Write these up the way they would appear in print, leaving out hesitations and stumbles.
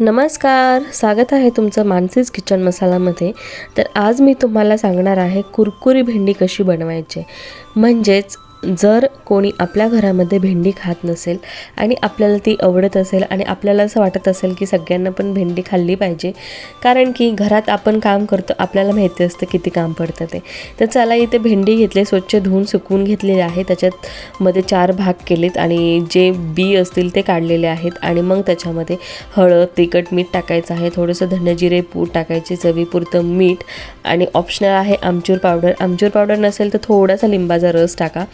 नमस्कार, स्वागत आहे तुमचं मानसीज किचन मसालामध्ये. तर आज मी तुम्हाला सांगणार आहे कुरकुरी भेंडी कशी बनवायची. म्हणजेच जर कोणी आपल्या घरामध्ये भेंडी खात नसेल आणि आपल्याला ती आवडत असेल आणि आपल्याला असं वाटत असेल की सगळ्यांना पण भेंडी खाल्ली पाहिजे, कारण की घरात आपण काम करतो, आपल्याला माहिती असतं किती काम पडतं ते. तर चला, इथे भेंडी घेतले, स्वच्छ धुवून सुकवून घेतलेले आहे. त्याच्यामध्ये 4 भाग केलेत आणि जे बी असतील ते काढलेले आहेत. आणि मग त्याच्यामध्ये हळद, तिखट, मीठ टाकायचं आहे. थोडंसं धनेजिरे पूड टाकायचे, चवीपुरतं मीठ, आणि ऑप्शनल आहे आमचूर पावडर. आमचूर पावडर नसेल तर थोडासा लिंबाचा रस टाका.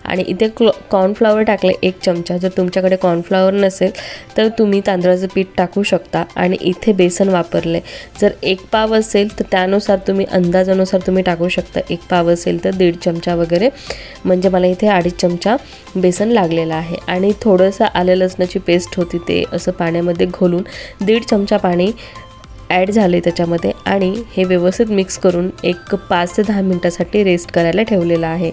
आणि इथे कॉर्नफ्लॉवर टाकलं 1 चमचा. जर तुमच्याकडे कॉर्नफ्लॉवर नसेल तर तुम्ही तांदळाचं पीठ टाकू शकता. आणि इथे बेसन वापरले. जर 1 पाव असेल तर त्यानुसार तुम्ही अंदाजानुसार तुम्ही टाकू शकता. 1 पाव असेल तर 1.5 चमचा वगैरे, म्हणजे मला इथे 2.5 चमचा बेसन लागलेलं आहे. आणि थोडंसं आलं लसणाची पेस्ट होती, ते असं पाण्यामध्ये घोलून 1.5 चमचा पाणी ॲड झाले त्याच्यामध्ये. आणि हे व्यवस्थित मिक्स करून एक 5 ते 10 मिनटासाठी रेस्ट करायला ठेवलेलं आहे.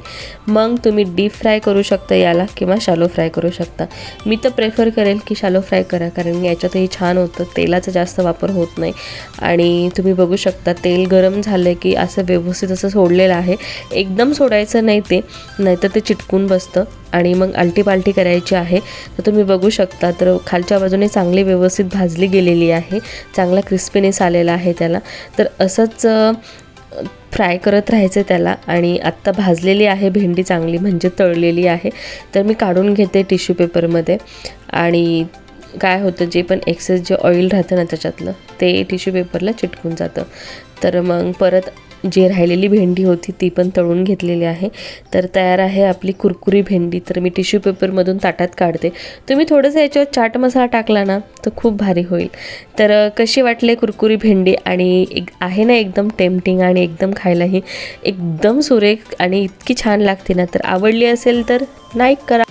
मग तुम्ही डीप फ्राय करू शकता याला किंवा शॅलो फ्राय करू शकता. मी तर प्रेफर करेल की शॅलो फ्राय करा, कारण याच्यातही छान होतं, तेलाचा जास्त वापर होत नाही. आणि तुम्ही बघू शकता तेल गरम झालं की असं व्यवस्थित असं सोडलेलं आहे. एकदम सोडायचं नाही ते, नाहीतर ते चिटकून बसतं आणि मग आलटी-पालटी करायची आहे. तर तुम्ही बघू शकता, तर खालच्या बाजूने चांगली व्यवस्थित भाजली गेलेली आहे, चांगला क्रिस्पीनेस आलेला आहे त्याला. तर असंच फ्राय करत राहायचं त्याला. आणि आत्ता भाजलेली आहे भेंडी चांगली, म्हणजे तळलेली आहे. तर मी काढून घेते टिश्यू पेपरमध्ये. आणि काय होतं, जे पण एक्सेस जे ऑइल राहतं ना त्याच्यातलं, ते टिश्यू पेपरला चिटकून जातं. तर मग परत जी राहिलेली भेंडी होती ती पण तळून घेतलेली आहे. तर तयार आहे आपली कुरकुरी भेंडी. तर मी टिश्यू पेपरमधून ताटात काढते. तुम्ही थोडंसं याच्यावर चाट मसाला टाकला ना तर खूप भारी होईल. तर कशी वाटली कुरकुरी भेंडी? आणि आहे ना एकदम टेम्पटिंग, आणि एकदम खायलाही एकदम सुरेख आणि इतकी छान लागते ना. तर आवडली असेल तर लाईक करा.